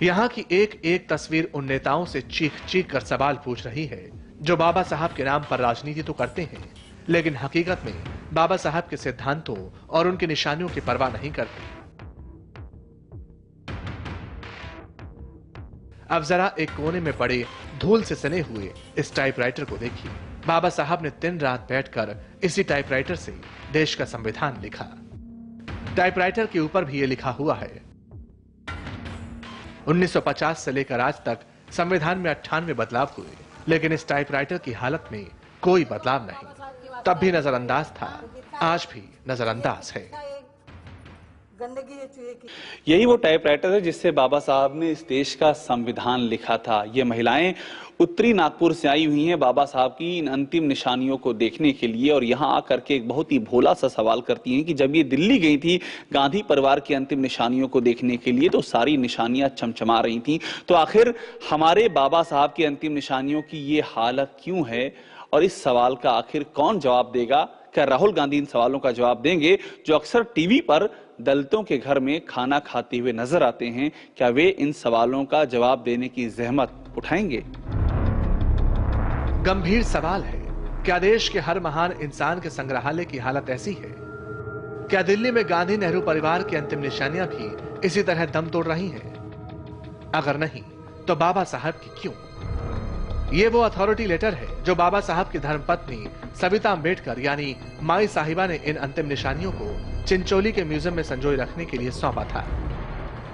यहाँ की एक एक तस्वीर उन नेताओं से चीख चीख कर सवाल पूछ रही है जो बाबा साहब के नाम पर राजनीति तो करते हैं, लेकिन हकीकत में बाबा साहब के सिद्धांतों और उनकी निशानियों की परवाह नहीं करते। अब जरा एक कोने में पड़े धूल से सने हुए इस टाइपराइटर को देखिए। बाबा साहब ने दिन रात बैठकर इसी टाइपराइटर से देश का संविधान लिखा। टाइपराइटर के ऊपर भी यह लिखा हुआ है 1950 से लेकर आज तक संविधान में 98 बदलाव हुए, लेकिन इस टाइपराइटर की हालत में कोई बदलाव नहीं। तब भी नजरअंदाज था, आज भी नजरअंदाज है। यही वो टाइपराइटर है जिससे बाबा साहब ने इस देश का संविधान लिखा था। ये महिलाएं उत्तरी नागपुर से आई हुई हैं बाबा साहब की इन अंतिम निशानियों को देखने के लिए, और यहाँ आकर के एक बहुत ही भोला सा सवाल करती हैं कि जब ये दिल्ली गई थी गांधी परिवार की अंतिम निशानियों को देखने के लिए तो सारी निशानियां चमचमा रही थी, तो आखिर हमारे बाबा साहब की अंतिम निशानियों की ये हालत क्यों है? और इस सवाल का आखिर कौन जवाब देगा? क्या राहुल गांधी इन सवालों का जवाब देंगे जो अक्सर टीवी पर दलितों के घर में खाना खाते हुए नजर आते हैं? क्या वे इन सवालों का जवाब देने की जहमत उठाएंगे? गंभीर सवाल है, क्या देश के हर महान इंसान के संग्रहालय की हालत ऐसी है? क्या दिल्ली में गांधी नेहरू परिवार की अंतिम निशानियां भी इसी तरह दम तोड़ रही हैं? अगर नहीं तो बाबा साहब की क्यों? ये वो अथॉरिटी लेटर है जो बाबा साहब की धर्मपत्नी सविता अंबेडकर यानी माई साहिबा ने इन अंतिम निशानियों को चिंचोली के म्यूजियम में संजोए रखने के लिए सौंपा था।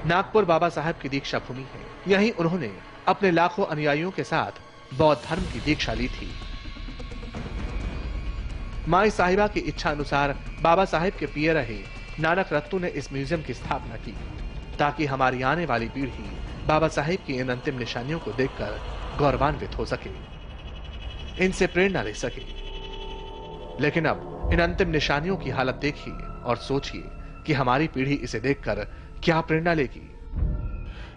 नागपुर बाबा साहब की दीक्षा भूमि है। यहीं उन्होंने अपने लाखों अनुयायियों के साथ बौद्ध धर्म की दीक्षा ली थी। माई साहिबा की इच्छा अनुसार बाबा साहेब के पिए रहे नानक रत्तू ने इस म्यूजियम की स्थापना की ताकि हमारी आने वाली पीढ़ी बाबा साहेब की इन अंतिम निशानियों को देखकर गौरवान्वित हो सके, इनसे प्रेरणा ले सके। लेकिन अब इन अंतिम निशानियों की हालत देखिए और सोचिए कि हमारी पीढ़ी इसे देखकर क्या प्रेरणा लेगी।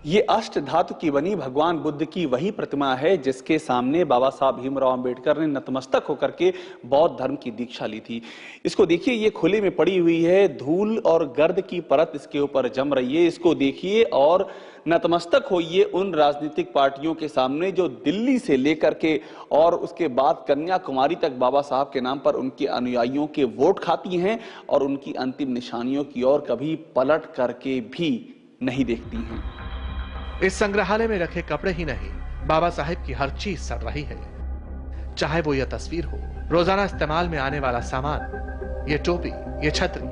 ये अष्ट धातु की बनी भगवान बुद्ध की वही प्रतिमा है जिसके सामने बाबा साहब भीमराव अंबेडकर ने नतमस्तक होकर के बौद्ध धर्म की दीक्षा ली थी। इसको देखिए, ये खुले में पड़ी हुई है, धूल और गर्द की परत इसके ऊपर जम रही है। इसको देखिए और नतमस्तक होइए उन राजनीतिक पार्टियों के सामने जो दिल्ली से लेकर के और उसके बाद कन्याकुमारी तक बाबा साहब के नाम पर उनके अनुयायियों के वोट खाती हैं और उनकी अंतिम निशानियों की ओर कभी पलट करके भी नहीं देखती हैं। इस संग्रहालय में रखे कपड़े ही नहीं, बाबा साहेब की हर चीज सड़ रही है। चाहे वो यह तस्वीर हो, रोजाना इस्तेमाल में आने वाला सामान, ये टोपी, ये छतरी,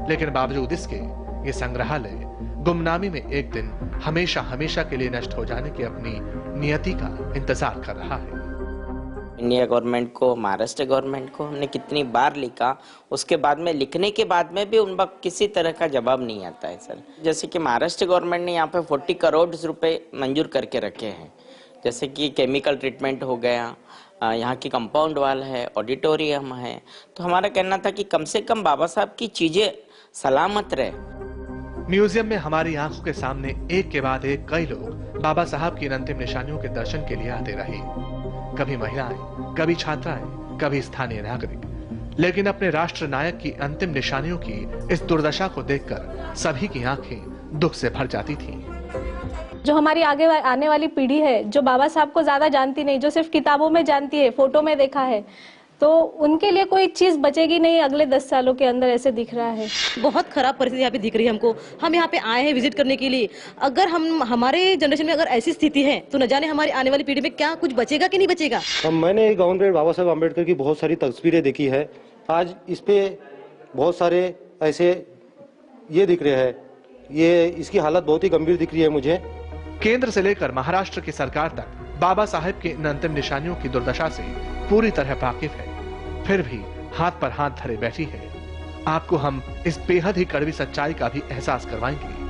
लेकिन बावजूद इसके ये संग्रहालय गुमनामी में एक दिन हमेशा हमेशा के लिए नष्ट हो जाने की अपनी नियति का इंतजार कर रहा है। इंडिया गवर्नमेंट को, महाराष्ट्र गवर्नमेंट को हमने कितनी बार लिखा, उसके बाद में लिखने के बाद में भी उन पर किसी तरह का जवाब नहीं आता है सर। जैसे कि महाराष्ट्र गवर्नमेंट ने यहाँ पे 40 करोड़ रुपए मंजूर करके रखे हैं, जैसे कि केमिकल ट्रीटमेंट हो गया, यहाँ की कंपाउंड वाल है, ऑडिटोरियम है। तो हमारा कहना था कि कम से कम बाबा साहब की चीजें सलामत रहे। म्यूजियम में हमारी आंखों के सामने एक के बाद एक कई लोग बाबा साहब की अंतिम निशानियों के दर्शन के लिए आते रहे। कभी महिलाएं, कभी छात्राएं, कभी स्थानीय नागरिक, लेकिन अपने राष्ट्र नायक की अंतिम निशानियों की इस दुर्दशा को देखकर सभी की आंखें दुख से भर जाती थीं। जो हमारी आगे आने वाली पीढ़ी है, जो बाबा साहब को ज्यादा जानती नहीं, जो सिर्फ किताबों में जानती है, फोटो में देखा है, तो उनके लिए कोई चीज बचेगी नहीं अगले 10 सालों के अंदर, ऐसे दिख रहा है। बहुत खराब परिस्थिति यहाँ पे दिख रही है हमको। हम यहाँ पे आए हैं विजिट करने के लिए। अगर हम हमारे जनरेशन में अगर ऐसी स्थिति है तो न जाने हमारी आने वाली पीढ़ी में क्या कुछ बचेगा कि नहीं बचेगा। मैंने गाउन पे बाबा साहब अम्बेडकर की बहुत सारी तस्वीरें देखी है। आज इस पे बहुत सारे ऐसे ये दिख रहे हैं, ये इसकी हालत बहुत ही गंभीर दिख रही है मुझे। केंद्र से लेकर महाराष्ट्र की सरकार तक बाबा साहेब के इन अंतिम निशानियों की दुर्दशा से पूरी तरह वाकिफ है, फिर भी हाथ पर हाथ धरे बैठी है। आपको हम इस बेहद ही कड़वी सच्चाई का भी एहसास करवाएंगे।